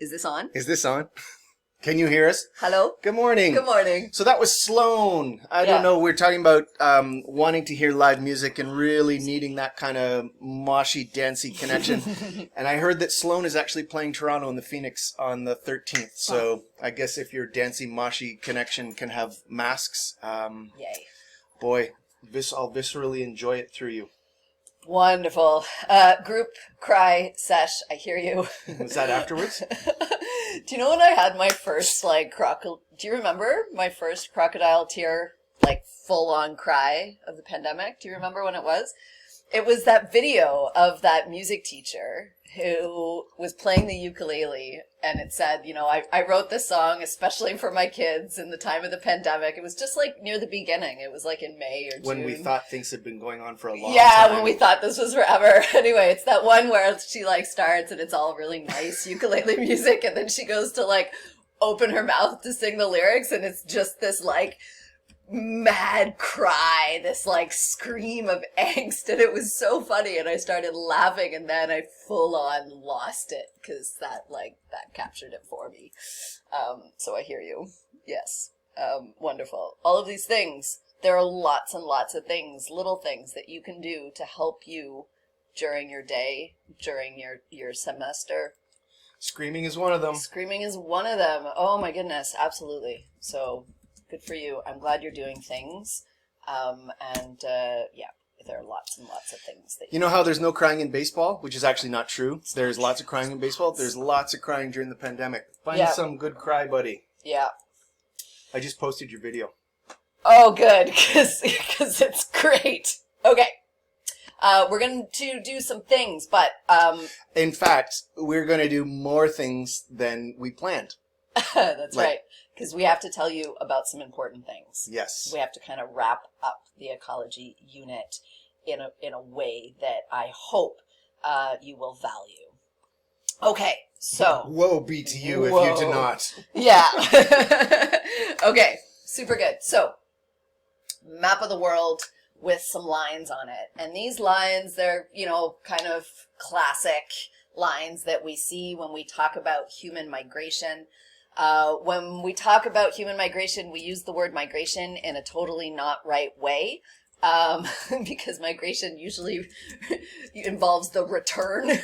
Is this on? Is this on? Can you hear us? Hello? Good morning. Good morning. So that was Sloan. I don't know. We're talking about wanting to hear live music and really needing that kind of moshy, dancey connection. And I heard that Sloan is actually playing Toronto in the Phoenix on the 13th. So I guess if your dancey, moshy connection can have masks, Yay. boy, I'll viscerally enjoy it through you. Wonderful. Group cry sesh. I hear you. Was that afterwards? Do you know when I had my first crocodile? Do you remember my first crocodile tear, full on cry of the pandemic? Do you remember when it was? It was that video of that music teacher who was playing the ukulele, and it said, I wrote this song especially for my kids in the time of the pandemic. It was just near the beginning. It was in May or June. When we thought things had been going on for a long time. Yeah, when we thought this was forever. Anyway, it's that one where she starts and it's all really nice ukulele music, and then she goes to open her mouth to sing the lyrics, and it's just this mad cry, this scream of angst, and it was so funny, and I started laughing, and then I full on lost it because that captured it for me. So I hear you. Yes. Wonderful. All of these things, there are lots and lots of things, little things that you can do to help you during your day, during your semester. Screaming is one of them. Screaming is one of them. Oh my goodness, absolutely. So good for you. I'm glad you're doing things. There are lots and lots of things that you know how there's no crying in baseball, which is actually not true. There's lots of crying in baseball. There's lots of crying during the pandemic. Find some good cry buddy. Yeah. I just posted your video. Oh, good, because it's great. Okay. We're going to do some things, but in fact, we're going to do more things than we planned. That's right, because we have to tell you about some important things. Yes. We have to kind of wrap up the ecology unit in a way that I hope you will value. Okay, so... Woe be to you if you do not. Yeah. Okay, super good. So, map of the world with some lines on it. And these lines, they're, kind of classic lines that we see when we talk about human migration. When we talk about human migration, we use the word migration in a totally not right way, because migration usually involves the return.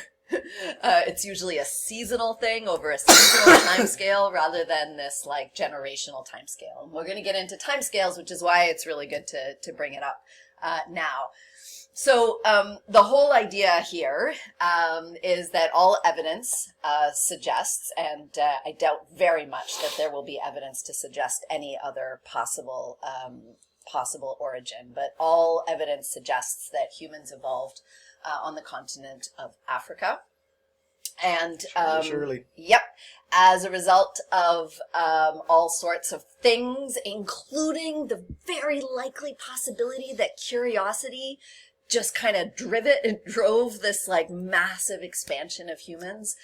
It's usually a seasonal thing over a seasonal time scale rather than this generational time scale. And we're going to get into time scales, which is why it's really good to bring it up now. So the whole idea here is that all evidence suggests, and I doubt very much that there will be evidence to suggest any other possible origin, but all evidence suggests that humans evolved on the continent of Africa. And surely. Yep, as a result of all sorts of things, including the very likely possibility that curiosity just kind of drove this massive expansion of humans,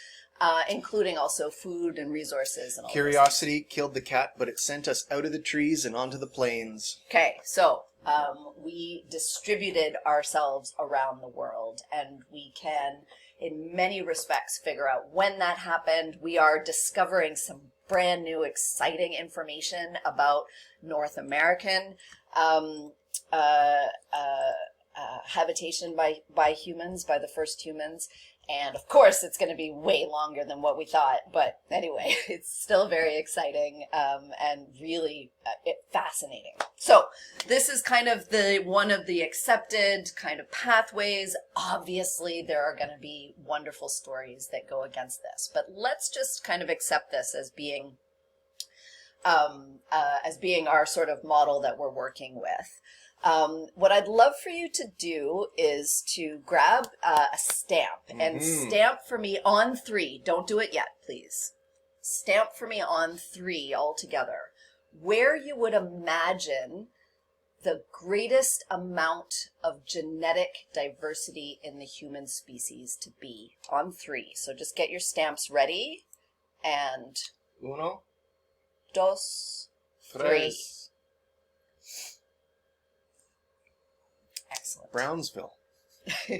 including also food and resources and all. Curiosity killed the cat, but it sent us out of the trees and onto the plains. Okay, so we distributed ourselves around the world, and we can, in many respects, figure out when that happened. We are discovering some brand new, exciting information about North American habitation by humans, by the first humans. And of course, it's going to be way longer than what we thought. But anyway, it's still very exciting and really fascinating. So this is kind of one of the accepted kind of pathways. Obviously, there are going to be wonderful stories that go against this. But let's just kind of accept this as being our sort of model that we're working with. What I'd love for you to do is to grab a stamp and stamp for me on 3. Don't do it yet, please. Stamp for me on 3 all together, where you would imagine the greatest amount of genetic diversity in the human species to be on 3. So just get your stamps ready. And 1, 2, 3. Excellent. Brownsville.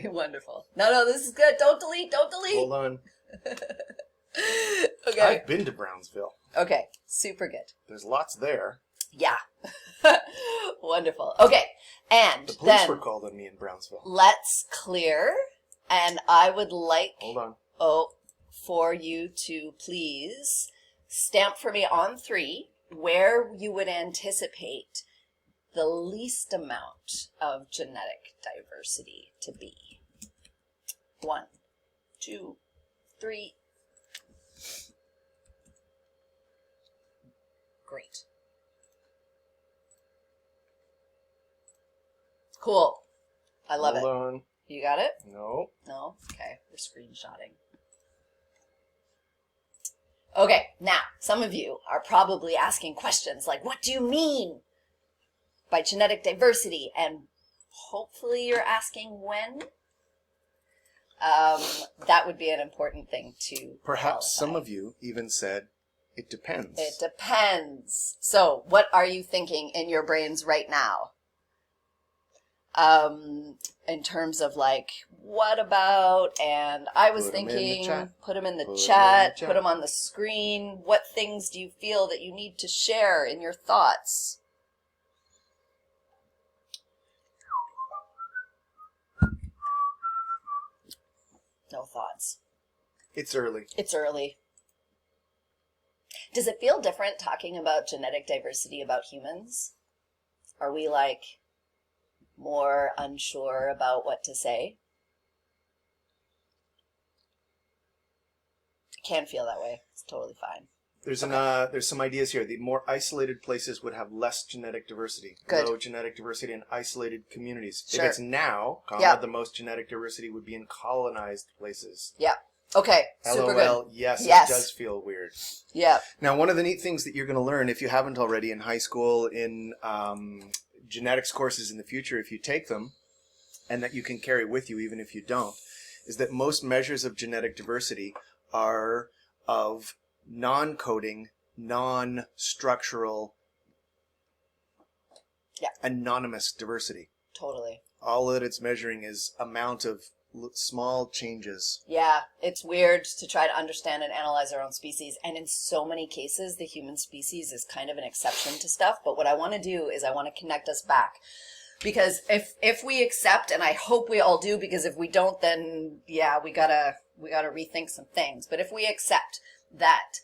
Wonderful. No, this is good. Don't delete. Hold on. Okay. I've been to Brownsville. Okay. Super good. There's lots there. Yeah. Wonderful. Okay. And The police then were called on me in Brownsville. let's clear. And I would like Hold on. for you to please stamp for me on 3 where you would anticipate the least amount of genetic diversity to be. 1, 2, 3. Great. Cool. I love it. Hold on. You got it? No. No? Okay, we're screenshotting. Okay, now, some of you are probably asking questions like, what do you mean by genetic diversity? And hopefully you're asking when. That would be an important thing to Perhaps some qualify. of you even said, it depends. It depends. So, what are you thinking in your brains right now? In terms of like, what about, and I was Put 'em in the thinking, chat. put them in the Put 'em in the chat, chat. put them on the screen. What things do you feel that you need to share in your thoughts? No thoughts. It's early. It's early. Does it feel different talking about genetic diversity about humans? Are we like more unsure about what to say? It can feel that way. It's totally fine. There's some ideas here. The more isolated places would have less genetic diversity. Good. Low genetic diversity in isolated communities. Sure. If it's now, Yeah. the most genetic diversity would be in colonized places. Yeah. Okay. Super LOL, good. yes, Yes. it does feel weird. Yeah. Now, one of the neat things that you're going to learn, if you haven't already in high school, in genetics courses in the future, if you take them, and that you can carry with you even if you don't, is that most measures of genetic diversity are of non-coding, non-structural, anonymous diversity. Totally. All that it's measuring is amount of small changes. Yeah, it's weird to try to understand and analyze our own species. And in so many cases, the human species is kind of an exception to stuff. But what I want to do is I want to connect us back. Because if we accept, and I hope we all do, because if we don't, then yeah, we gotta rethink some things. But if we accept that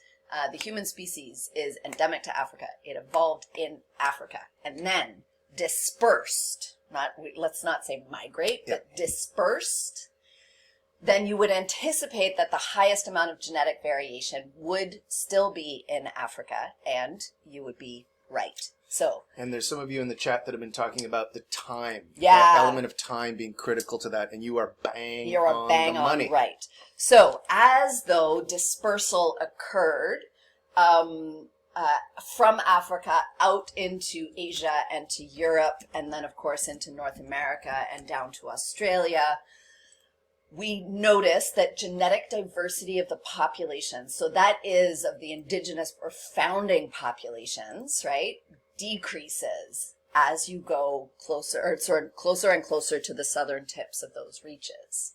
the human species is endemic to Africa, it evolved in Africa, and then dispersed, let's not say migrate, but dispersed, then you would anticipate that the highest amount of genetic variation would still be in Africa, and you would be right. So, and there's some of you in the chat that have been talking about the time, yeah, that element of time being critical to that, and you are bang on the money. Right. So, as though dispersal occurred from Africa out into Asia and to Europe, and then of course into North America and down to Australia, we notice that genetic diversity of the population, so that is of the indigenous or founding populations, right, decreases as you go closer, or sort of closer and closer to the southern tips of those reaches.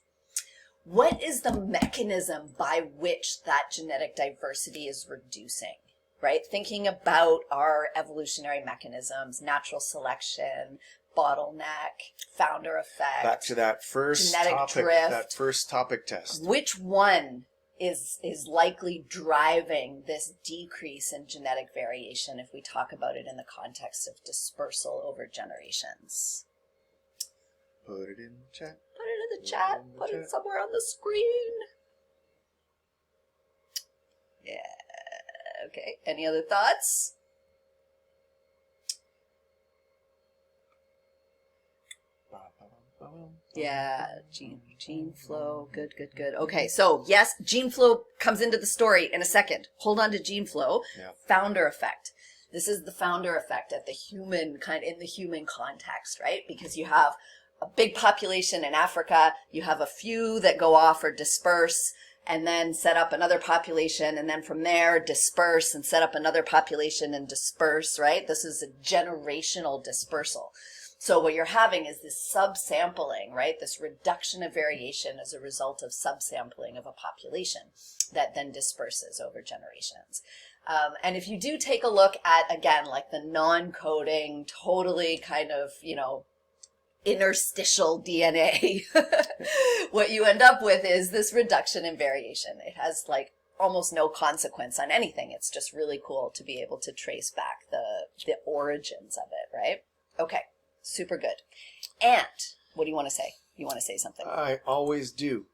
What is the mechanism by which that genetic diversity is reducing, right? Thinking about our evolutionary mechanisms, natural selection, bottleneck, founder effect. Back to that first genetic topic, drift. that first topic test. Which one is likely driving this decrease in genetic variation if we talk about it in the context of dispersal over generations? Put it in the chat. Put it in the chat. Put it somewhere on the screen. Yeah. Okay. Any other thoughts? Yeah, gene flow. Good. Okay, so yes, gene flow comes into the story in a second. Hold on to gene flow. Yeah. Founder effect. This is the founder effect at the human in the human context, right? Because you have a big population in Africa, you have a few that go off or disperse, and then set up another population, and then from there disperse and set up another population and disperse, right? This is a generational dispersal. So what you're having is this subsampling, right? This reduction of variation as a result of subsampling of a population that then disperses over generations. And if you do take a look at, again, like the non-coding, totally kind of, interstitial DNA, what you end up with is this reduction in variation. It has like almost no consequence on anything. It's just really cool to be able to trace back the origins of it, right? Okay, super good. And what do you want to say? You want to say something? I always do.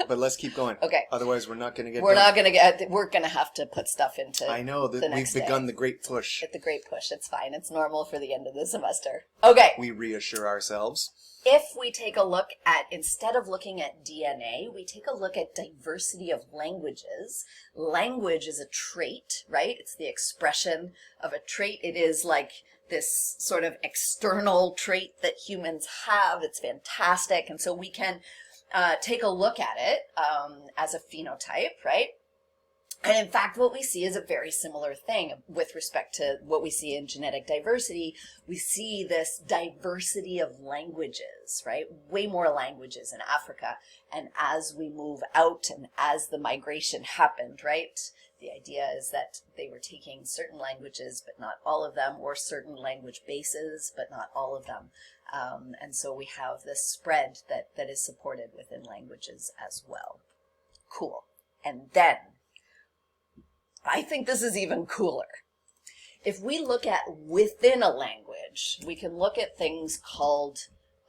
But let's keep going. Okay. Otherwise, we're not going to get. We're going to have to put stuff into. I know that we've begun the great push. At the great push, it's fine. It's normal for the end of the semester. Okay. We reassure ourselves. If we take a look at, instead of looking at DNA, we take a look at diversity of languages. Language is a trait, right? It's the expression of a trait. It is like this sort of external trait that humans have. It's fantastic. And so we can take a look at it as a phenotype, right? And in fact, what we see is a very similar thing with respect to what we see in genetic diversity. We see this diversity of languages, right? Way more languages in Africa. And as we move out and as the migration happened, right? The idea is that they were taking certain languages, but not all of them, or certain language bases, but not all of them. And so we have this spread that is supported within languages as well. Cool. And then, I think this is even cooler. If we look at within a language, we can look at things called,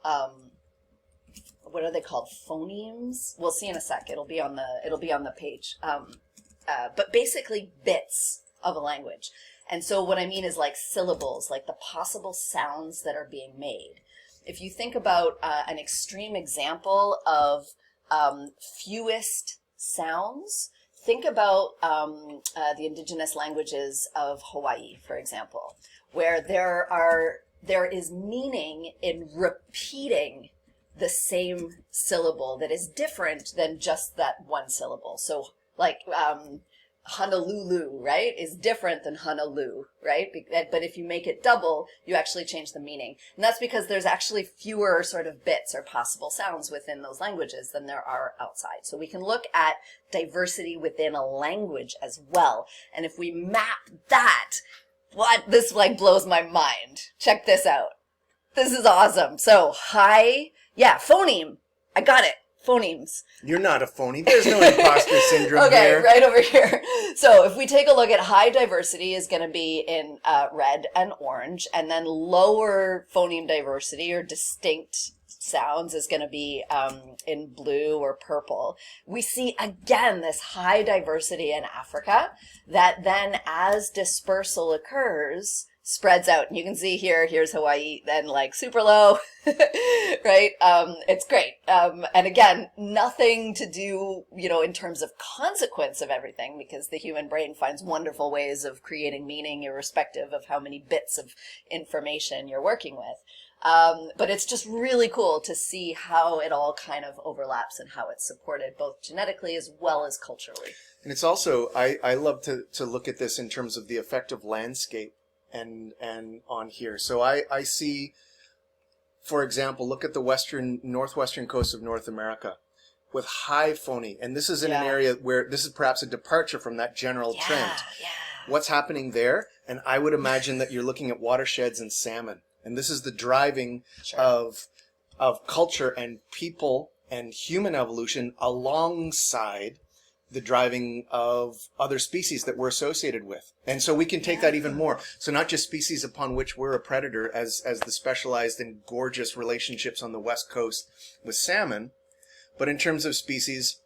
what are they called? Phonemes? We'll see in a sec. It'll be on the page. But basically bits of a language. And so what I mean is like syllables, like the possible sounds that are being made. If you think about an extreme example of fewest sounds, think about the indigenous languages of Hawaii, for example, where there is meaning in repeating the same syllable that is different than just that one syllable. So like Honolulu, right, is different than Honolulu, right? But if you make it double, you actually change the meaning. And that's because there's actually fewer sort of bits or possible sounds within those languages than there are outside. So we can look at diversity within a language as well. And if we map that, this like blows my mind. Check this out. This is awesome. So phoneme. I got it. Phonemes. You're not a phony. There's no imposter syndrome okay, there. Right over here. So if we take a look at high diversity is going to be in red and orange, and then lower phoneme diversity or distinct sounds is going to be in blue or purple. We see again this high diversity in Africa that then as dispersal occurs spreads out. And you can see here's Hawaii, then like super low, right? It's great. And again, nothing to do, in terms of consequence of everything, because the human brain finds wonderful ways of creating meaning irrespective of how many bits of information you're working with. But it's just really cool to see how it all kind of overlaps and how it's supported both genetically as well as culturally. And it's also, I love to look at this in terms of the effect of landscape. And on here. So I see, for example, look at the northwestern coast of North America with high phony. And this is in an area where this is perhaps a departure from that general trend. Yeah. What's happening there? And I would imagine that you're looking at watersheds and salmon. And this is the driving of culture and people and human evolution alongside the driving of other species that we're associated with. And so we can take that even more. So not just species upon which we're a predator as the specialized and gorgeous relationships on the West Coast with salmon, but in terms of species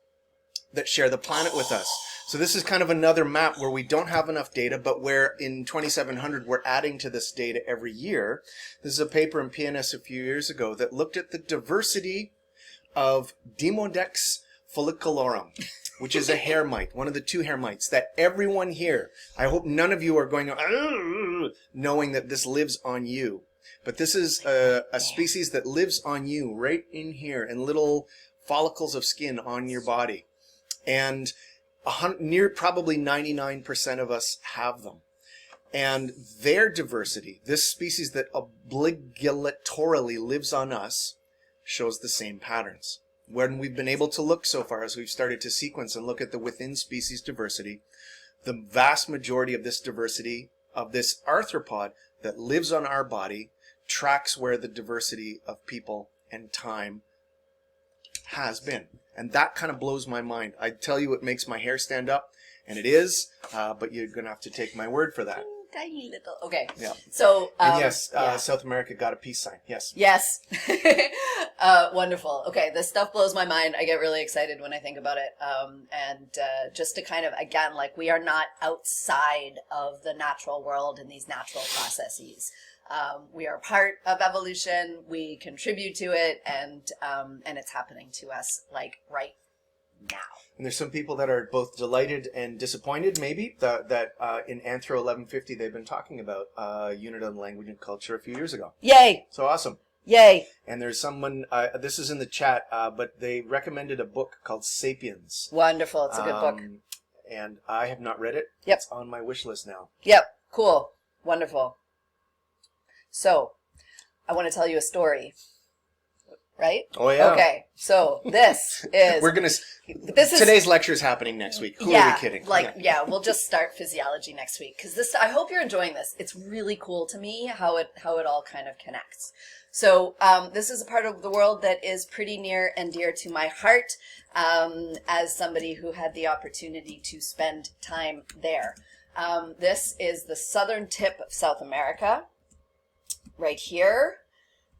that share the planet with us. So this is kind of another map where we don't have enough data, but where in 2700 we're adding to this data every year. This is a paper in PNS a few years ago that looked at the diversity of Demodex folliculorum, which is a hair mite, one of the two hair mites that everyone here, I hope none of you are going, knowing that this lives on you. But this is a species that lives on you right in here in little follicles of skin on your body. And near probably 99% of us have them. And their diversity, this species that obligatorily lives on us, shows the same patterns. When we've been able to look so far, as we've started to sequence and look at the within species diversity, the vast majority of this diversity, of this arthropod that lives on our body, tracks where the diversity of people and time has been. And that kind of blows my mind. I tell you, it makes my hair stand up, and it is, but you're going to have to take my word for that. Tiny little. Okay. Yeah. So. And yes, South America got a peace sign. Yes. Yes. Wonderful. Okay. This stuff blows my mind. I get really excited when I think about it. And just to kind of, again, like, we are not outside of the natural world and these natural processes. We are part of evolution. We contribute to it, and it's happening to us like right now. And there's some people that are both delighted and disappointed, maybe, that in Anthro 1150 they've been talking about Unit on Language and Culture a few years ago. Yay! So awesome. Yay! And there's someone, this is in the chat, but they recommended a book called Sapiens. Wonderful. It's a good book. And I have not read it. Yep. It's on my wish list now. Yep. Cool. Wonderful. So, I want to tell you a story. Right? Oh, yeah. Okay. So, this is... Today's lecture is happening next week. Who are we kidding? We'll just start physiology next week. Because this, I hope you're enjoying this. It's really cool to me how it all kind of connects. So, this is a part of the world that is pretty near and dear to my heart, as somebody who had the opportunity to spend time there. This is the southern tip of South America. Right here.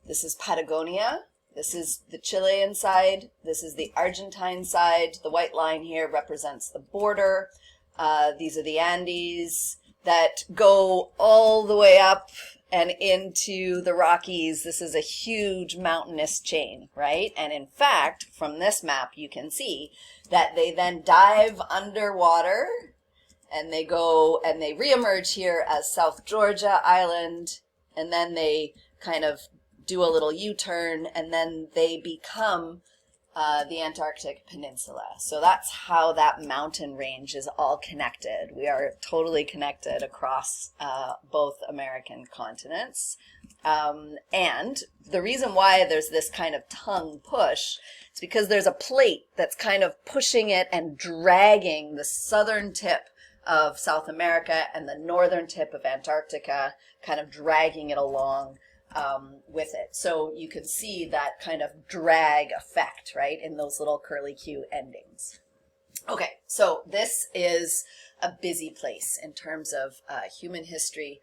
This is Patagonia. This is the Chilean side. This is the Argentine side. The white line here represents the border. These are the Andes that go all the way up and into the Rockies. This is a huge mountainous chain, right? And in fact, from this map, you can see that they then dive underwater and they go and they reemerge here as South Georgia Island, and then they kind of do a little U-turn, and then they become the Antarctic Peninsula. So that's how that mountain range is all connected. We are totally connected across both American continents. And the reason why there's this kind of tongue push is because there's a plate that's kind of pushing it and dragging the southern tip of South America and the northern tip of Antarctica, kind of dragging it along with it. So you can see that kind of drag effect, right, in those little curly Q endings. Okay, so this is a busy place in terms of human history,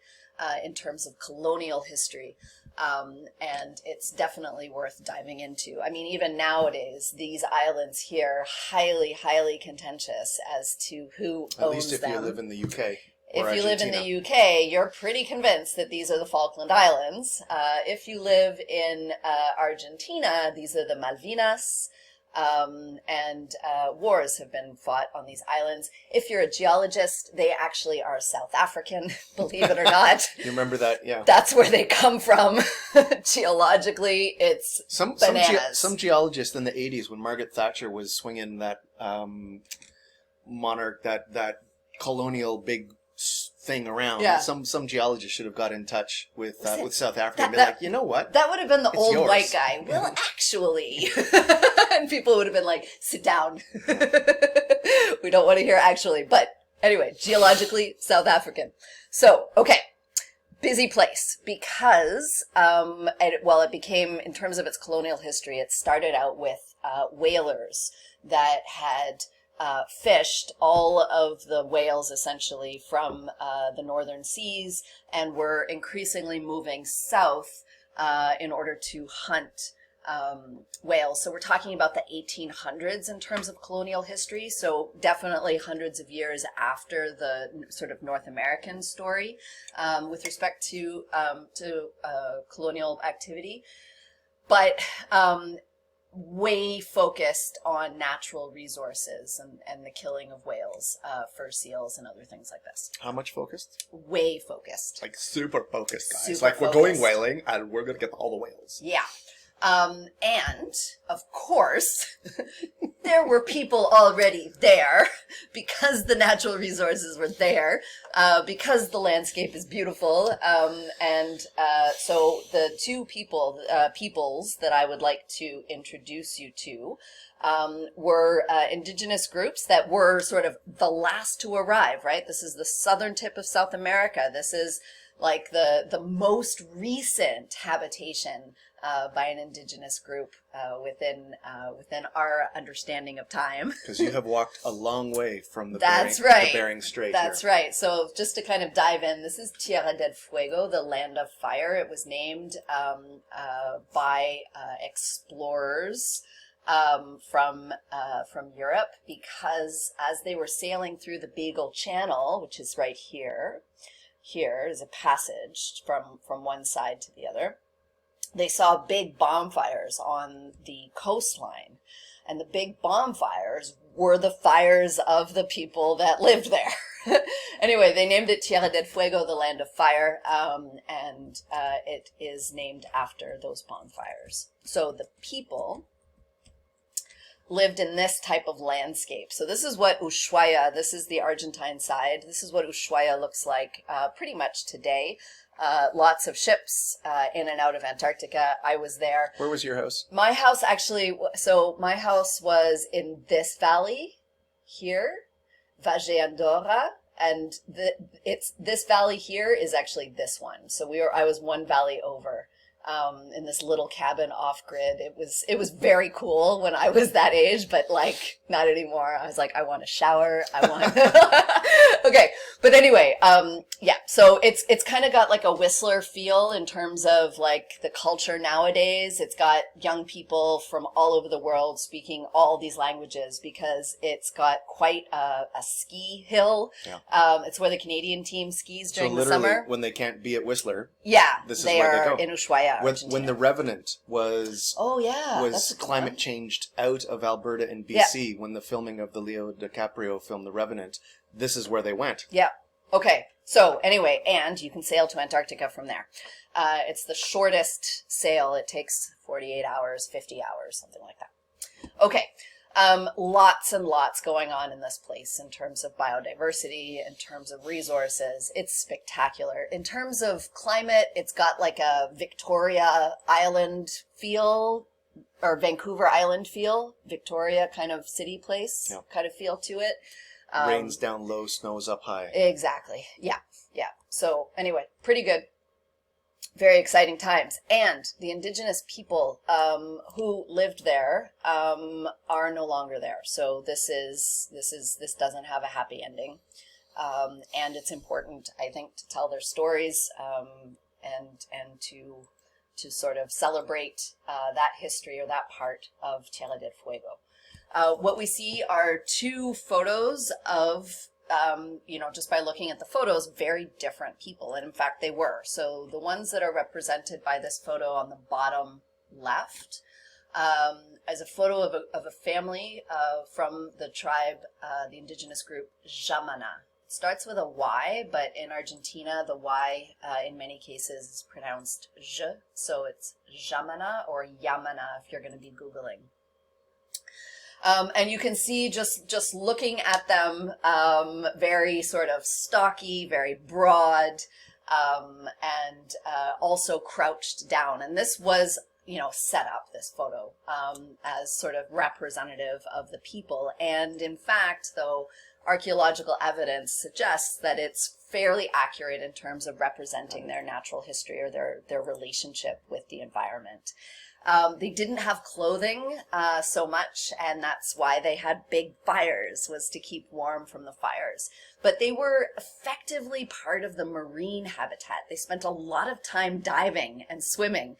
in terms of colonial history, and it's definitely worth diving into. I mean, even nowadays, these islands here, highly, highly contentious as to who owns them. At least if you live in the UK. If you live in the UK, you're pretty convinced that these are the Falkland Islands. If you live in Argentina, these are the Malvinas, and wars have been fought on these islands. If you're a geologist, they actually are South African, believe it or not. You remember that, yeah. That's where they come from. Geologically, it's bananas. Some geologists in the 80s, when Margaret Thatcher was swinging that monarch, that colonial big thing around, some geologists should have got in touch with South Africa and been like, you know what? That would have been the old white guy. Well, actually. And people would have been like, sit down. We don't want to hear actually. But anyway, geologically, South African. So, okay. Busy place because, it became, in terms of its colonial history, it started out with whalers that had fished all of the whales essentially from the northern seas and were increasingly moving south in order to hunt whales. So we're talking about the 1800s in terms of colonial history, so definitely hundreds of years after the sort of North American story with respect to colonial activity. But way focused on natural resources and the killing of whales, fur seals, and other things like this. How much focused? Way focused. Like super focused, guys. Super like focused. We're going whaling and we're going to get all the whales. Yeah. And, of course, there were people already there because the natural resources were there, because the landscape is beautiful. So the two peoples that I would like to introduce you to were indigenous groups that were sort of the last to arrive, right? This is the southern tip of South America. This is like the most recent habitation by an indigenous group within our understanding of time. Because you have walked a long way from the Bering Strait. That's right. So just to kind of dive in, this is Tierra del Fuego, the land of fire. It was named by explorers from Europe because as they were sailing through the Beagle Channel, which is right here, here is a passage from one side to the other. They saw big bonfires on the coastline, and the big bonfires were the fires of the people that lived there. Anyway, they named it Tierra del Fuego, the land of fire, and it is named after those bonfires. So the people lived in this type of landscape. So this is what Ushuaia, this is the Argentine side, this is what Ushuaia looks like pretty much today. Lots of ships in and out of Antarctica. I was there. Where was your house? My house actually, so my house was in this valley here, Valle Andorra, and this valley here is actually this one. So I was one valley over. In this little cabin off grid. It was very cool when I was that age, but like not anymore. I was like, I want a shower. I want, okay. But anyway, yeah, so it's kind of got like a Whistler feel in terms of like the culture nowadays. It's got young people from all over the world speaking all these languages because it's got quite a ski hill. Yeah. It's where the Canadian team skis during the summer. When they can't be at Whistler. Yeah. This is where they go. In Ushuaia. When the Revenant was climate changed out of Alberta and BC, when the filming of the Leo DiCaprio film The Revenant, this is where they went. Yeah. Okay. So anyway, and you can sail to Antarctica from there. It's the shortest sail. It takes 48 hours, 50 hours, something like that. Okay. Lots and lots going on in this place in terms of biodiversity, in terms of resources. It's spectacular. In terms of climate, it's got like a Victoria Island feel, or Vancouver Island feel, Victoria kind of city place kind of feel to it. Rains down low, snows up high. Exactly. Yeah. Yeah. So anyway, pretty good. Very exciting times. And the indigenous people who lived there are no longer there. So this doesn't have a happy ending. And it's important, I think, to tell their stories and to sort of celebrate that history or that part of Tierra del Fuego. What we see are two photos of just by looking at the photos, very different people. And in fact, they were. So the ones that are represented by this photo on the bottom left is a photo of a family from the tribe, the indigenous group Gemina. It starts with a Y, but in Argentina, the Y in many cases is pronounced J. So it's Gemina or Yamana if you're going to be Googling. And you can see just looking at them, very sort of stocky, very broad, and also crouched down. And this was, set up, this photo, as sort of representative of the people. And in fact, though, archaeological evidence suggests that it's fairly accurate in terms of representing their natural history or their relationship with the environment. They didn't have clothing so much, and that's why they had big fires, was to keep warm from the fires. But they were effectively part of the marine habitat. They spent a lot of time diving and swimming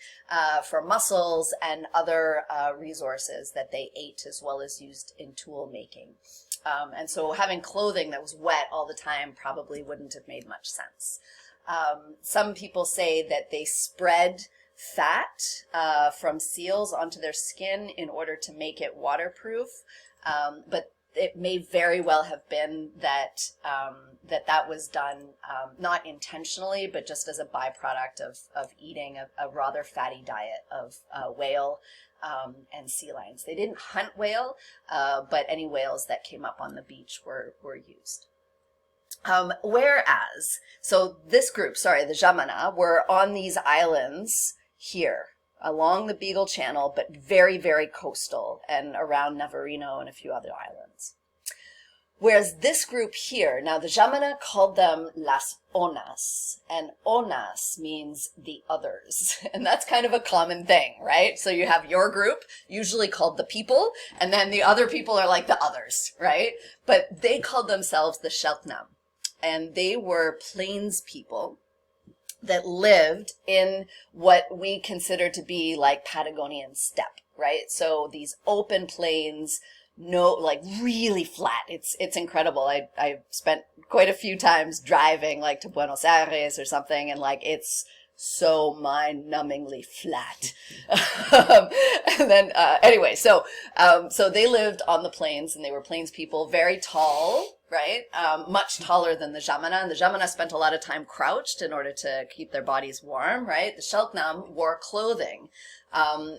for mussels and other resources that they ate as well as used in tool making. And so having clothing that was wet all the time probably wouldn't have made much sense. Some people say that they spread fat from seals onto their skin in order to make it waterproof. But it may very well have been that that was done not intentionally, but just as a byproduct of eating a rather fatty diet of whale and sea lions. They didn't hunt whale, but any whales that came up on the beach were used. Whereas, so this group, the Gemina, were on these islands here along the Beagle Channel, but very, very coastal and around Navarino and a few other islands. Whereas this group here, now the Gemina called them las onas, and onas means the others. And that's kind of a common thing, right? So you have your group, usually called the people, and then the other people are like the others, right? But they called themselves the Selknam, and they were plains people that lived in what we consider to be like Patagonian steppe, right? So these open plains, like really flat. It's incredible. I spent quite a few times driving like to Buenos Aires or something, and like it's so mind-numbingly flat. And then anyway, so they lived on the plains, and they were plains people, very tall, right? Much taller than the Gemina. And the Gemina spent a lot of time crouched in order to keep their bodies warm, right? The Selknam wore clothing,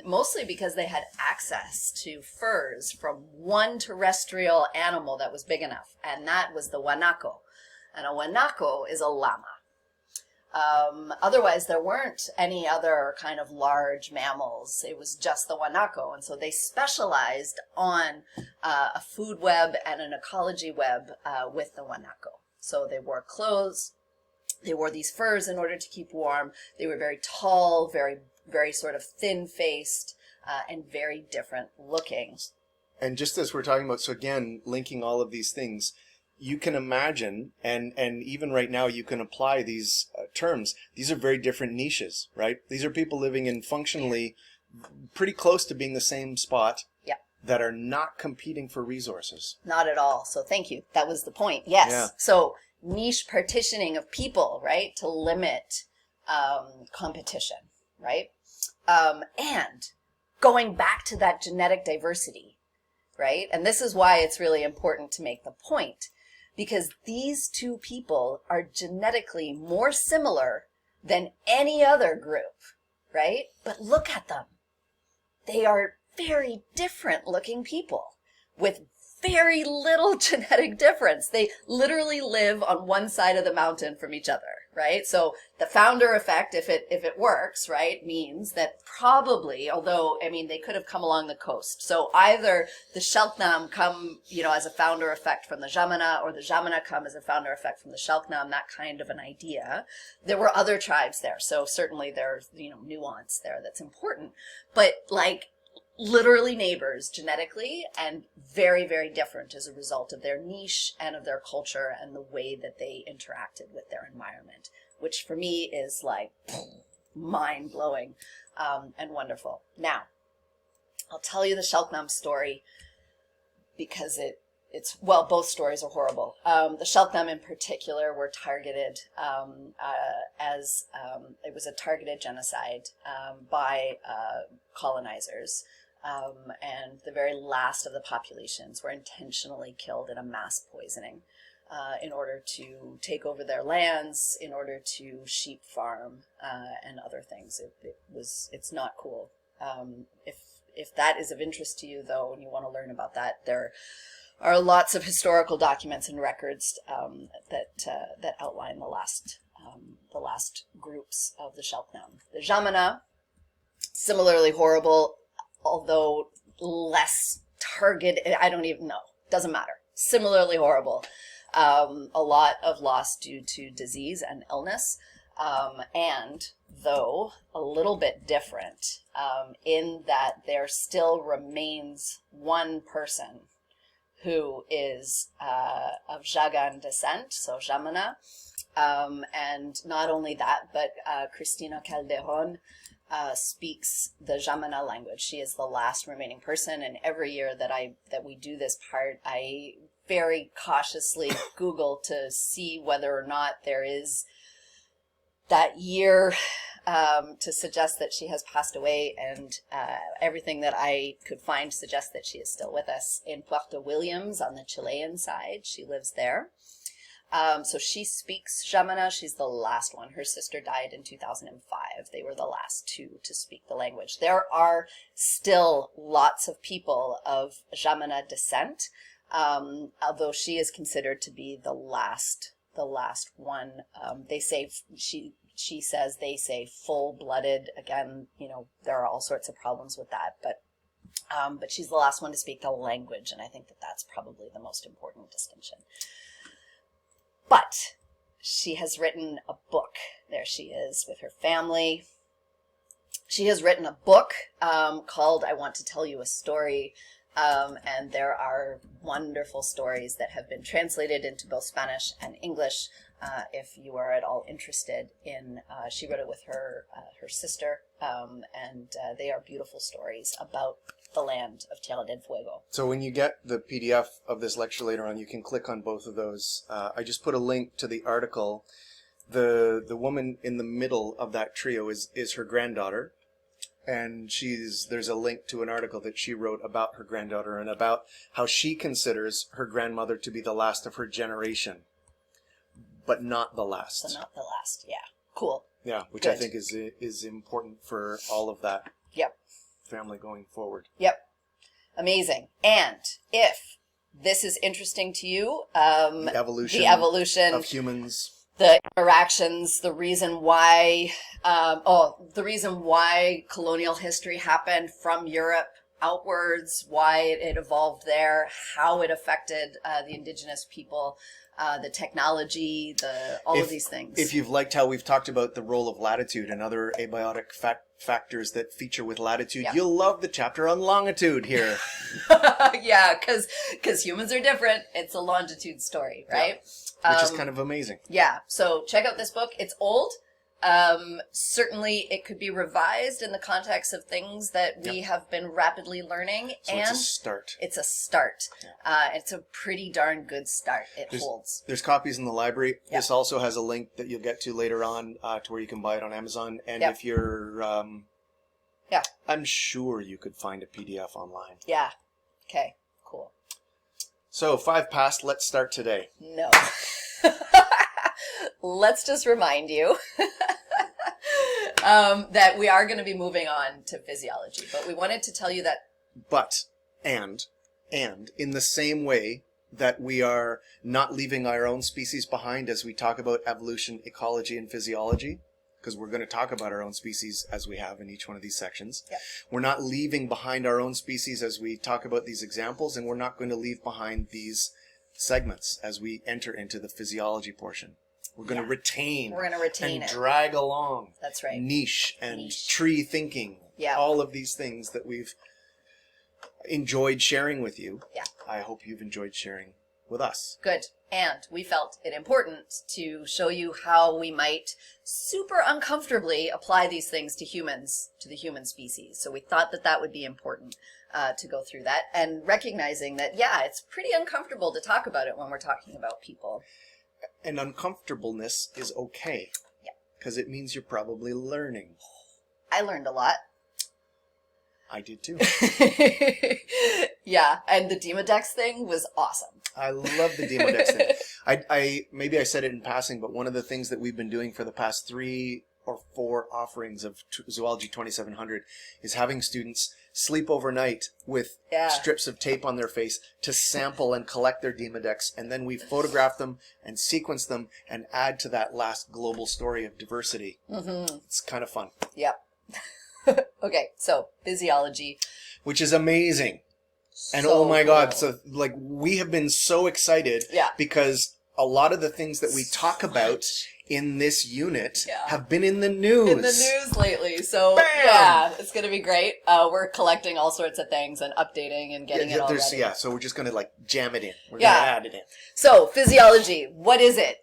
mostly because they had access to furs from one terrestrial animal that was big enough, and that was the guanaco. And a guanaco is a llama. Otherwise, there weren't any other kind of large mammals. It was just the guanaco. And so they specialized on a food web and an ecology web with the guanaco. So they wore clothes. They wore these furs in order to keep warm. They were very tall, very, very sort of thin-faced, and very different looking. And just as we're talking about, so again, linking all of these things, you can imagine, and even right now you can apply these terms. These are very different niches, right? These are people living in functionally pretty close to being the same spot. Yeah. That are not competing for resources. Not at all. So thank you. That was the point. Yes. Yeah. So niche partitioning of people, right, to limit competition, right? And going back to that genetic diversity, right? And this is why it's really important to make the point, because these two people are genetically more similar than any other group, right? But look at them. They are very different looking people with very little genetic difference. They literally live on one side of the mountain from each other, right? So the founder effect, if it works, right, means that probably, although, I mean, they could have come along the coast. So either the Selknam come, as a founder effect from the Gemina, or the Gemina come as a founder effect from the Selknam, that kind of an idea. There were other tribes there. So certainly there's, nuance there that's important. But like, literally neighbors genetically, and very, very different as a result of their niche and of their culture and the way that they interacted with their environment, which for me is like mind-blowing and wonderful. Now, I'll tell you the Selknam story because it's both stories are horrible. The Selknam in particular were targeted as it was a targeted genocide by colonizers. And the very last of the populations were intentionally killed in a mass poisoning in order to take over their lands, in order to sheep farm and other things. It's not cool. If that is of interest to you, though, and you want to learn about that, there are lots of historical documents and records that outline the last groups of the Selknam. The Gemina, similarly horrible, although less targeted. I don't even know. Doesn't matter. Similarly horrible. A lot of loss due to disease and illness, and though a little bit different in that there still remains one person who is of Jagan descent, so Gemina, and not only that, but Cristina Calderon speaks the Gemina language. She is the last remaining person, and every year that we do this part, I very cautiously Google to see whether or not there is that year to suggest that she has passed away, and everything that I could find suggests that she is still with us in Puerto Williams on the Chilean side. She lives there. So she speaks Gemina. She's the last one. Her sister died in 2005. They were the last two to speak the language. There are still lots of people of Gemina descent, although she is considered to be the last one. They say she says they say full-blooded. Again, you know, there are all sorts of problems with that, but she's the last one to speak the language, and I think that that's probably the most important distinction. But she has written a book. There she is with her family. She has written a book called I Want to Tell You a Story, and there are wonderful stories that have been translated into both Spanish and English. If you are at all interested in, she wrote it with her sister, and they are beautiful stories about the land of Tierra del Fuego. So when you get the PDF of this lecture later on, you can click on both of those. I just put a link to the article. The woman in the middle of that trio is her granddaughter, and there's a link to an article that she wrote about her granddaughter and about how she considers her grandmother to be the last of her generation, but not the last. So not the last, yeah. Cool. Yeah, which Good. I think is important for all of that. Yep. Family going forward. Yep. Amazing. And if this is interesting to you, The evolution of humans, the interactions, the reason why colonial history happened from Europe outwards, why it evolved there, how it affected the indigenous people, the technology, all of these things. If you've liked how we've talked about the role of latitude and other abiotic factors that feature with latitude, Yep. You'll love the chapter on longitude here. Yeah, because humans are different. It's a longitude story, right? Which is kind of amazing. Yeah, so check out this book. It's old. Certainly it could be revised in the context of things that we have been rapidly learning. So and it's a start. It's a start. Yeah. It's a pretty darn good start. Holds. There's copies in the library. Yeah. This also has a link that you'll get to later on to where you can buy it on Amazon. And Yep. if you're... I'm sure you could find a PDF online. Yeah. Okay, cool. So 5 past, let's start today. No. Let's just remind you that we are going to be moving on to physiology, but we wanted to tell you that. And in the same way that we are not leaving our own species behind as we talk about evolution, ecology, and physiology, because we're going to talk about our own species as we have in each one of these sections. Yep. We're not leaving behind our own species as we talk about these examples, and we're not going to leave behind these segments as we enter into the physiology portion. We're going to retain. We're going to retain and it. drag along. That's right. Niche and tree thinking. Yeah. All of these things that we've enjoyed sharing with you. Yeah. I hope you've enjoyed sharing with us. Good. And we felt it important to show you how we might super uncomfortably apply these things to humans, to the human species. So we thought that that would be important to go through that, and recognizing that, yeah, it's pretty uncomfortable to talk about it when we're talking about people. And uncomfortableness is okay. Yeah. Because it means you're probably learning. I learned a lot. I did too. Yeah, and the Demodex thing was awesome. I love the Demodex thing. I maybe I said it in passing, but one of the things that we've been doing for the past 3 or 4 offerings of Zoology 2700 is having students sleep overnight with strips of tape on their face to sample and collect their Demodex, and then we photograph them and sequence them and add to that last global story of diversity. Mm-hmm. It's kind of fun. Yep. Okay, so physiology. Which is amazing. And oh my God, so like we have been so excited because a lot of the things that we talk about in this unit have been in the news. In the news lately. So it's going to be great. We're collecting all sorts of things and updating and getting it all ready. Yeah, so we're just going to like jam it in. We're going to add it in. So physiology, what is it?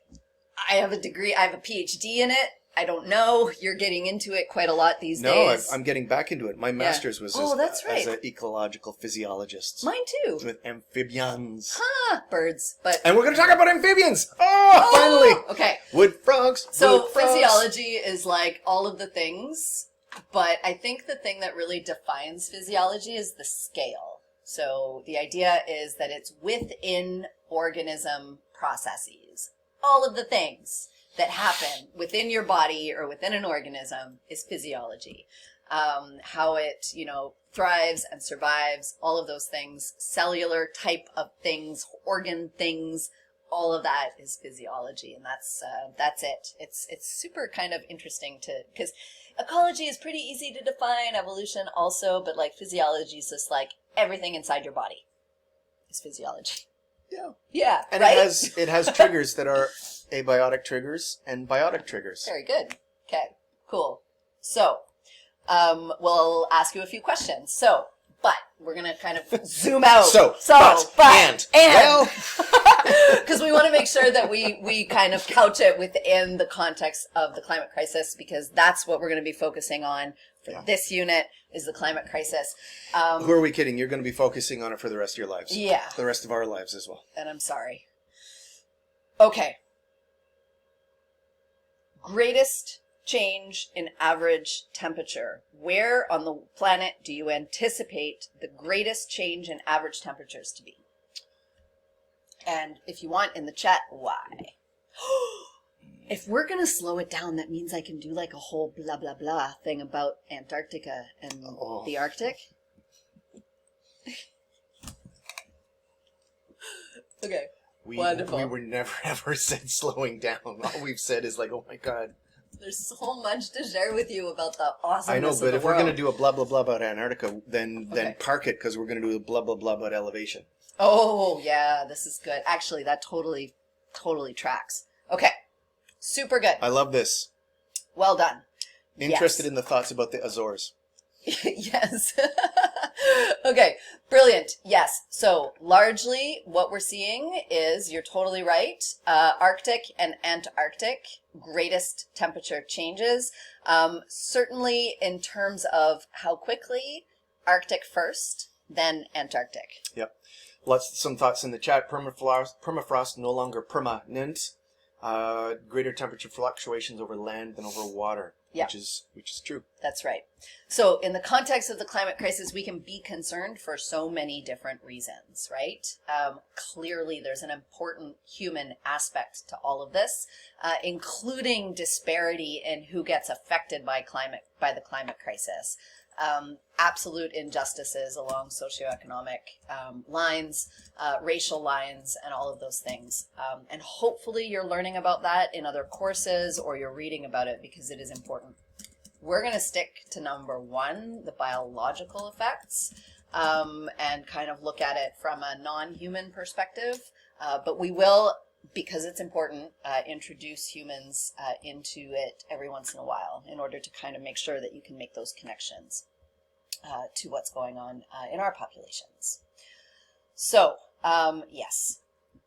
I have a degree, I have a PhD in it. I don't know. You're getting into it quite a lot these No, days. I'm getting back into it. My master's was that's right. as an ecological physiologist. Mine too. With amphibians. Birds. And we're going to talk about amphibians. Oh, finally. Okay. Wood frogs. So wood frogs. physiology is like all of the things, but I think the thing that really defines physiology is the scale. So the idea is that it's within organism processes. All of the things that happen within your body or within an organism is physiology. How it, thrives and survives, all of those things, cellular type of things, organ things, all of that is physiology, and that's it. It's super kind of interesting because ecology is pretty easy to define, evolution also, but like physiology is just like everything inside your body is physiology. Yeah. Yeah. And right? it has triggers that are abiotic triggers and biotic triggers. Very good. Okay. Cool. So, we'll ask you a few questions. So, but we're gonna kind of zoom out. And well, because we want to make sure that we kind of couch it within the context of the climate crisis, because that's what we're going to be focusing on for this unit is the climate crisis. Who are we kidding? You're going to be focusing on it for the rest of your lives. Yeah. The rest of our lives as well. And I'm sorry. Okay. Greatest change in average temperature. Where on the planet do you anticipate the greatest change in average temperatures to be? And if you want in the chat, why? If we're going to slow it down, that means I can do like a whole blah, blah, blah thing about Antarctica and the Arctic. Okay. Wonderful. We were never ever said slowing down. All we've said is like, oh my God. There's so much to share with you about the awesomeness I know, of but the if world. we're going to do a blah, blah, blah about Antarctica, then park it because we're going to do a blah, blah, blah about elevation. Oh, yeah, this is good. Actually, that totally tracks. Okay, super good. I love this. Well done. Interested in the thoughts about the Azores. Yes. Okay, brilliant. Yes. So largely what we're seeing is, you're totally right, Arctic and Antarctic, greatest temperature changes. Certainly in terms of how quickly, Arctic first, then Antarctic. Yep. Some thoughts in the chat. Permafrost no longer permanent. Greater temperature fluctuations over land than over water. Yeah. Which is true. That's right. So in the context of the climate crisis, we can be concerned for so many different reasons, right? Clearly, there's an important human aspect to all of this, including disparity in who gets affected by the climate crisis. Absolute injustices along socioeconomic lines, racial lines, and all of those things. And hopefully you're learning about that in other courses, or you're reading about it because it is important. We're going to stick to number one, the biological effects, and kind of look at it from a non-human perspective. But we will, because it's important, introduce humans into it every once in a while in order to kind of make sure that you can make those connections to what's going on in our populations. So, yes.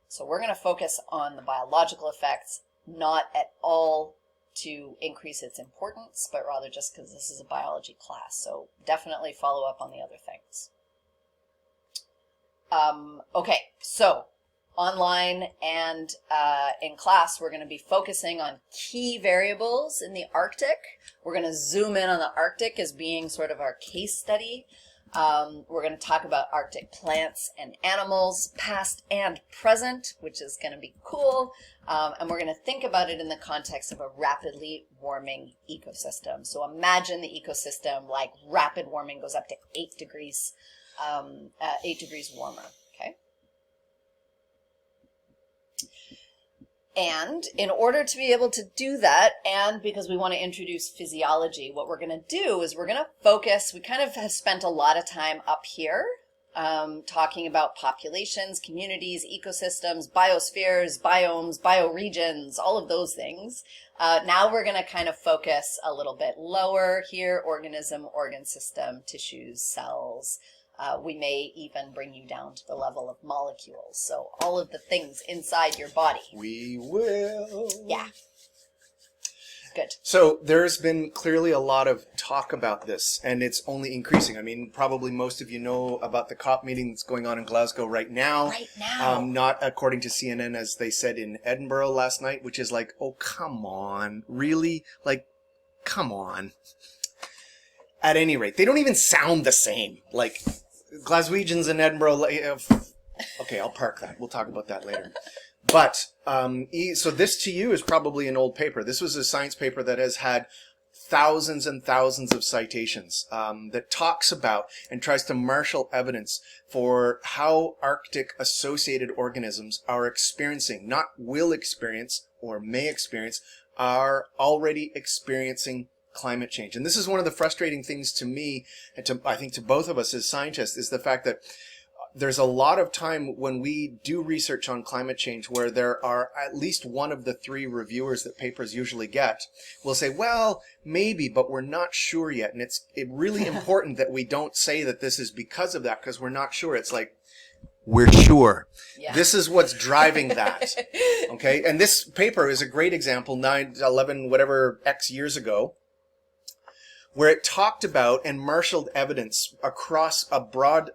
So we're going to focus on the biological effects, not at all to increase its importance, but rather just because this is a biology class. So definitely follow up on the other things. Okay, so online and in class, we're going to be focusing on key variables in the Arctic. We're going to zoom in on the Arctic as being sort of our case study. We're going to talk about Arctic plants and animals, past and present, which is going to be cool. And we're going to think about it in the context of a rapidly warming ecosystem. So imagine the ecosystem like rapid warming goes up to 8 degrees warmer. Okay. And in order to be able to do that, and because we want to introduce physiology, what we're going to do is we're going to focus, we kind of have spent a lot of time up here talking about populations, communities, ecosystems, biospheres, biomes, bioregions, all of those things. Now we're going to kind of focus a little bit lower here, organism, organ system, tissues, cells. We may even bring you down to the level of molecules. So all of the things inside your body. We will. Yeah. Good. So there's been clearly a lot of talk about this, and it's only increasing. I mean, probably most of you know about the COP meeting that's going on in Glasgow right now. Right now. Not according to CNN, as they said in Edinburgh last night, which is like, oh, come on. Really? Like, come on. At any rate, they don't even sound the same. Like, Glaswegians in Edinburgh... Okay, I'll park that. We'll talk about that later. But, so this to you is probably an old paper. This was a science paper that has had thousands and thousands of citations, that talks about and tries to marshal evidence for how Arctic-associated organisms are experiencing, not will experience or may experience, are already experiencing climate change. And this is one of the frustrating things to me, and to, I think to both of us as scientists, is the fact that there's a lot of time when we do research on climate change where there are at least one of the 3 reviewers that papers usually get will say, well, maybe, but we're not sure yet. And it's really important that we don't say that this is because of that, because we're not sure. It's like, we're sure. Yeah. This is what's driving that. Okay. And this paper is a great example, 9, 11, whatever X years ago, where it talked about and marshaled evidence across a broad,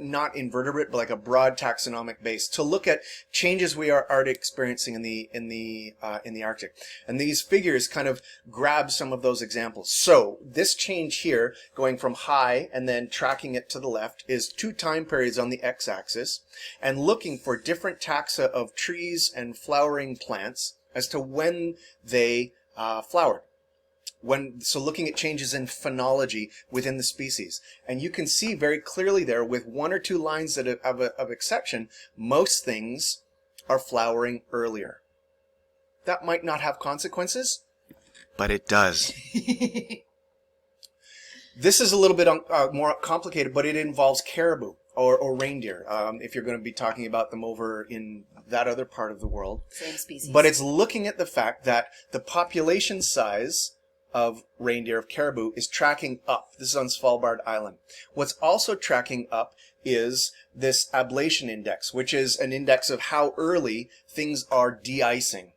not invertebrate, but like a broad taxonomic base to look at changes we are already experiencing in the Arctic. And these figures kind of grab some of those examples. So this change here, going from high and then tracking it to the left, is 2 time periods on the x-axis, and looking for different taxa of trees and flowering plants as to when they flowered. So looking at changes in phenology within the species. And you can see very clearly there, with 1 or 2 lines of exception, most things are flowering earlier. That might not have consequences, but it does. This is a little bit more complicated, but it involves caribou or reindeer, if you're going to be talking about them over in that other part of the world. Same species. But it's looking at the fact that the population size of reindeer, of caribou, is tracking up. This is on Svalbard Island. What's also tracking up is this ablation index, which is an index of how early things are de-icing.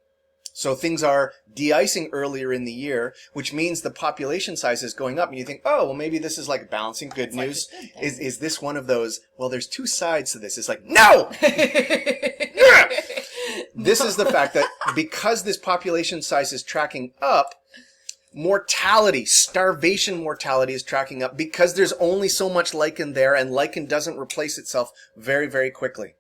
So things are de-icing earlier in the year, which means the population size is going up. And you think, oh, well, maybe this is like balancing. Good news. Like is this one of those? Well, there's 2 sides to this. It's like, no! This is the fact that because this population size is tracking up, mortality, starvation mortality is tracking up because there's only so much lichen there, and lichen doesn't replace itself very, very quickly.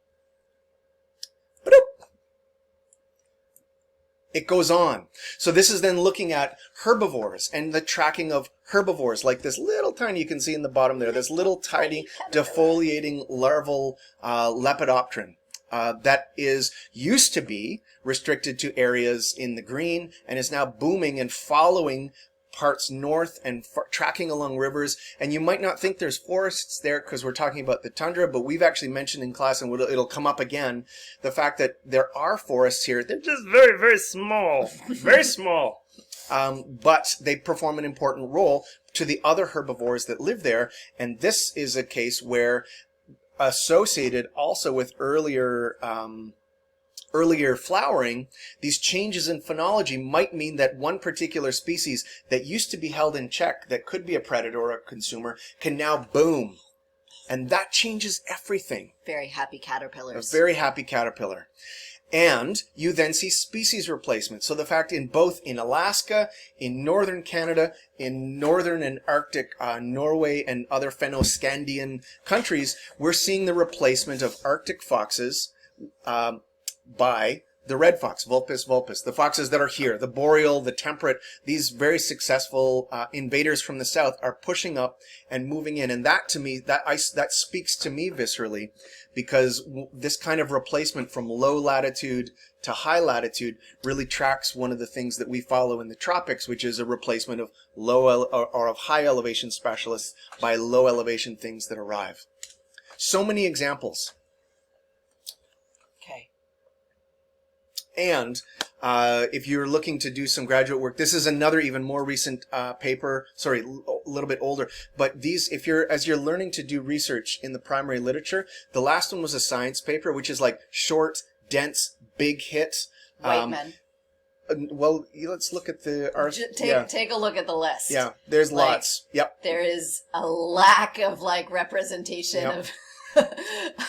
It goes on. So this is then looking at herbivores and the tracking of herbivores, like this little tiny, you can see in the bottom there, this little tiny defoliating larval lepidopteran. That used to be restricted to areas in the green and is now booming and following parts north and tracking along rivers. And you might not think there's forests there because we're talking about the tundra, but we've actually mentioned in class, and it'll come up again, the fact that there are forests here. They're just very, very small, very small. But they perform an important role to the other herbivores that live there. And this is a case where, associated also with earlier flowering, these changes in phenology might mean that one particular species that used to be held in check, that could be a predator or a consumer, can now boom. And that changes everything. Very happy caterpillars. A very happy caterpillar. And you then see species replacement. So the fact in Alaska, in northern Canada, in northern and Arctic Norway and other Fennoscandian countries, we're seeing the replacement of Arctic foxes by the red fox, Vulpes vulpes, the foxes that are here, the boreal, the temperate, these very successful invaders from the south are pushing up and moving in. And that to me, that speaks to me viscerally, because this kind of replacement from low latitude to high latitude really tracks one of the things that we follow in the tropics, which is a replacement of low or of high elevation specialists by low elevation things that arrive. So many examples. And if you're looking to do some graduate work, this is another even more recent paper, sorry, a little bit older. But these, as you're learning to do research in the primary literature, the last one was a science paper, which is like short, dense, big hit. White men. Well, let's look at the... Take a look at the list. Yeah, there's lots. Yep. There is a lack of like representation Yep.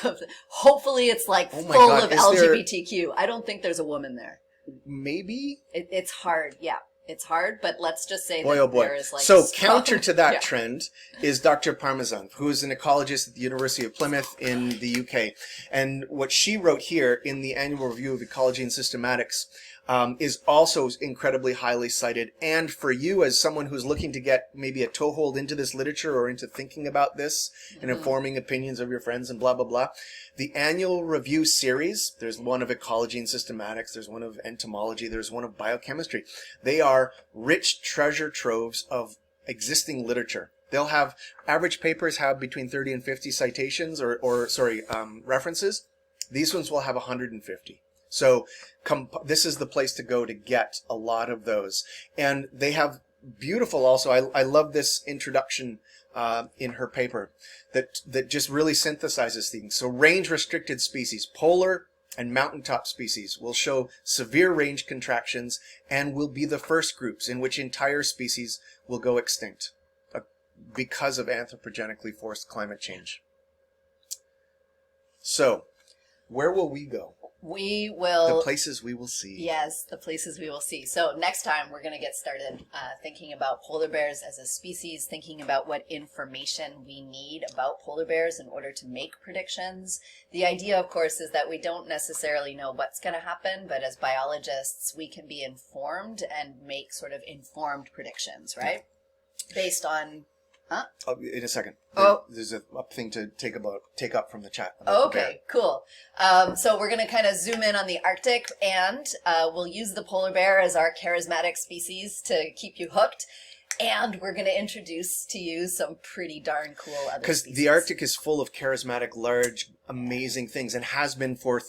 of hopefully it's like Oh my full God, of is there- LGBTQ. I don't think there's a woman there. Maybe? It's hard. Yeah, it's hard. But let's just say Boy, that oh boy. there is like So a strong- counter to that Yeah. trend is Dr. Parmesan, who is an ecologist at the University of Plymouth in the UK. And what she wrote here in the Annual Review of Ecology and Systematics is also incredibly highly cited. And for you, as someone who's looking to get maybe a toehold into this literature or into thinking about this and informing opinions of your friends and blah, blah, blah, the Annual Review series, there's one of Ecology and Systematics, there's one of Entomology, there's one of Biochemistry. They are rich treasure troves of existing literature. They'll have, average papers have between 30 and 50 citations references. These ones will have 150. So this is the place to go to get a lot of those. And they have beautiful also, I love this introduction in her paper that just really synthesizes things. So range restricted species, polar and mountaintop species will show severe range contractions and will be the first groups in which entire species will go extinct because of anthropogenically forced climate change. So, where will we go? We will... The places we will see. Yes, the places we will see. So next time we're going to get started thinking about polar bears as a species, thinking about what information we need about polar bears in order to make predictions. The idea, of course, is that we don't necessarily know what's going to happen, but as biologists, we can be informed and make sort of informed predictions, right? Based on... Huh? In a second. Oh. There's a thing to take up from the chat. Okay, cool. So we're going to kind of zoom in on the Arctic, and we'll use the polar bear as our charismatic species to keep you hooked. And we're going to introduce to you some pretty darn cool other Because species. the Arctic is full of charismatic, large, amazing things, and has been for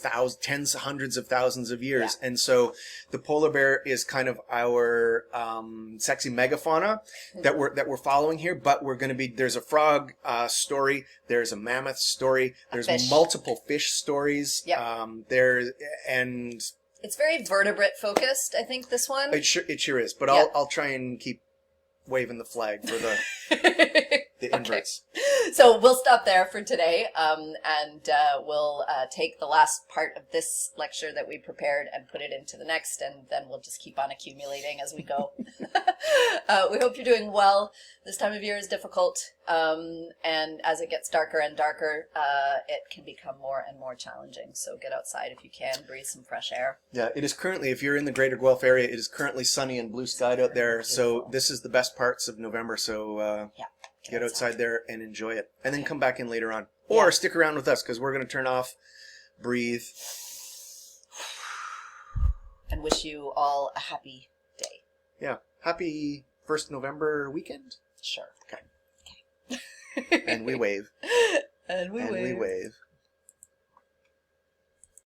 tens, hundreds of thousands of years. Yeah. And so the polar bear is kind of our sexy megafauna that we're following here. But we're going to be, there's a frog story, there's a mammoth story, there's fish. multiple fish stories. Yep. And it's very vertebrate focused, I think, this one. it sure is. But Yeah. I'll try and keep waving the flag for the inverts. So we'll stop there for today, and we'll take the last part of this lecture that we prepared and put it into the next, and then we'll just keep on accumulating as we go. We hope you're doing well. This time of year is difficult, and as it gets darker and darker, it can become more and more challenging. So get outside if you can, breathe some fresh air. Yeah, it is currently, if you're in the greater Guelph area, it is currently sunny and blue skied out there. So this is the best parts of November. So get outside there and enjoy it. And then come back in later on. Or stick around with us because we're going to turn off, breathe. And wish you all a happy day. Yeah. Happy 1st November weekend. Sure. Okay. And we wave. And we wave.